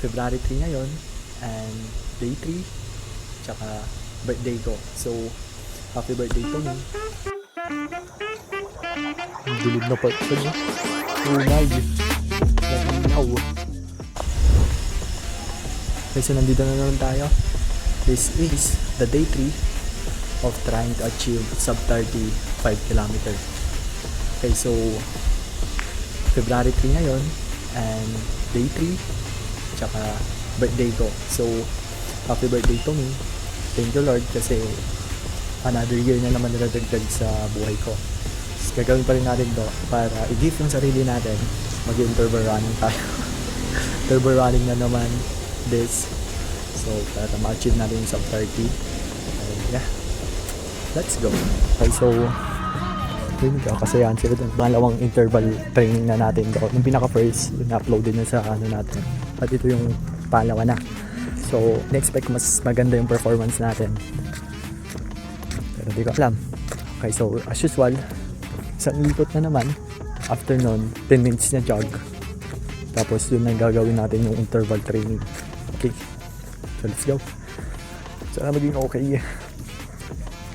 February 3 ngayon, and day 3, tsaka birthday ko. So, happy birthday to me. Ang dilig na part ko, no? Tunay. Laginaw. Okay, so nandito na naman tayo. This is the day 3 of trying to achieve sub 35 kilometers. Okay, so February 3 ngayon, and day 3, tsaka birthday ko. So, happy birthday to me. Thank you Lord kasi another year na naman nadagdag sa buhay ko. So, gagawin pa rin natin to para i-give yung sarili natin. Mag-interval running tayo. Interval running na naman this. So, para ma-achieve natin yung sub 30. And yeah, let's go. Okay, so yun ka, kasi yan sila dun. Pangalawang interval training na natin doon. Yung pinaka-first, na-upload din na sa ano natin. At ito yung pangalawa na. So, na-expect mas maganda yung performance natin. Pero di ko alam. Okay, so as usual, isang likot na naman. After nun, 10 minutes na jog. Tapos yun ang gagawin natin yung interval training. Okay, so let's go. So maging okay.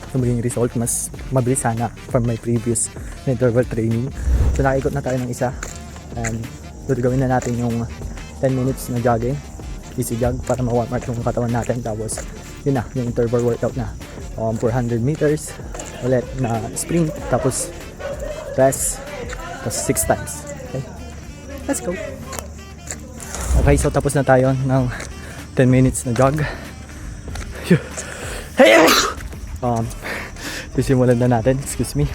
So maging result mas mabilis sana from my previous interval training. So nakikot na tayo ng isa. And gagawin na natin yung 10 minutes na jogging. Easy jog para ma-warm up yung katawan natin. Tapos yun na, yung interval workout na. 400 meters ulit na sprint. Tapos rest. Tapos 6 times. Okay, let's go. Okay, so tapos na tayo ng 10 minutes na jog. Sisimulan na natin. Excuse me.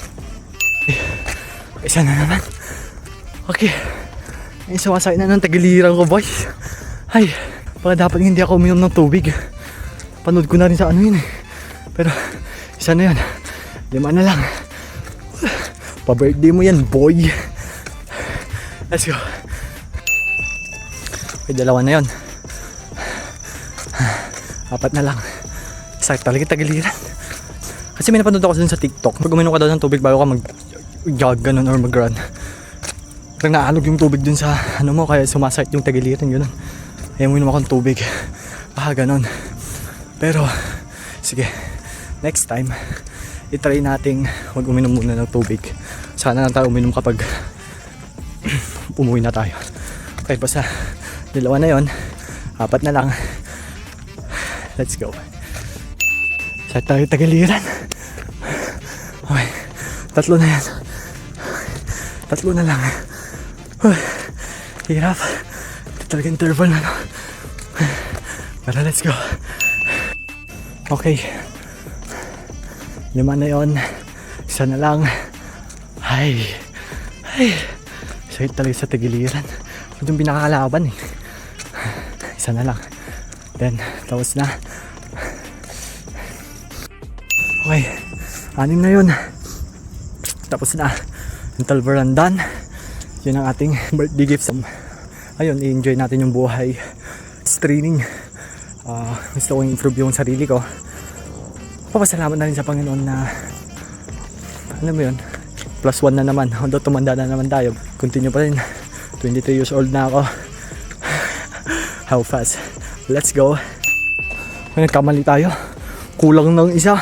Isa na naman. Okay. Ay, sumasakit na ng tagiliran ko, boys. Ay, baka dapat hindi ako uminom ng tubig. Panood ko na rin sa ano yun eh. Pero, isa na yan. 5 na lang. Pa-birthday mo yan, boy. Let's go. Okay, 2 na yun. 4 na lang. Sakit talaga tagiliran. Kasi may napanood ako dun sa TikTok. Pag uminom ka daw ng tubig bago ka mag-jog ganun or mag-run, parang naalog yung tubig dun sa ano mo, kaya sumasakit yung tagiliran ganun. Kaya uminom akong tubig. Ganun. Pero, sige, next time, itry nating wag uminom muna ng tubig. Sana lang tayo uminom kapag umuwi na tayo. Okay, basta 2 na yon, 4 na lang. Let's go. Sa tayo tagiliran. Okay, 3 na yan. 3 na lang. Hirap. Ito talaga interval na, no? Pero let's go. Okay, 5 na yon, 1 na lang. Ay, sakit talaga sa tagiliran. Ito yung pinakakalaban eh. 1 na lang. Then, tapos na. Okay, 6 na yun. Tapos na. Interval run done. Yun ang ating birthday gift. Ayun, i-enjoy natin yung buhay. It's training. Gusto kong improve yung sarili ko. Papasalamat na rin sa Panginoon na, alam mo yun, +1 na naman. Although tumanda na naman tayo, continue pa rin. 23 years old na ako. How fast. Let's go. May nagkamali tayo. Kulang ng isa.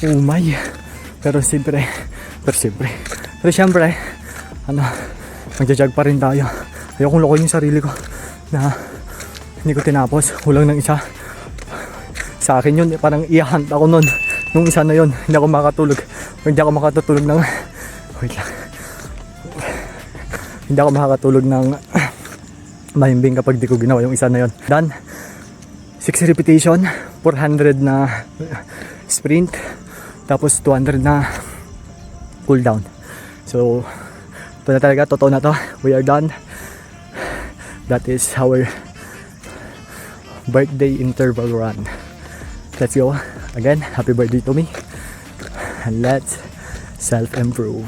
Oh my. Pero siyempre, magja-jog pa rin tayo. Ayokong lokohin yung sarili ko na hindi ko tinapos. Kulang ng isa. Sa akin yun, parang i-hunt ako nun. Nung isa na yun, hindi ako makatulog. Hindi ako makatutulog ng wait lang. Hindi ako makakatulog ng mahimbing kapag di ko ginawa yung isa na yun. Done. 6 repetition, 400 na sprint, tapos 200 na cool down. So, ito na talaga, totoo na to. We are done. That is our birthday interval run. Let's go. Again, happy birthday to me. And let's self-improve.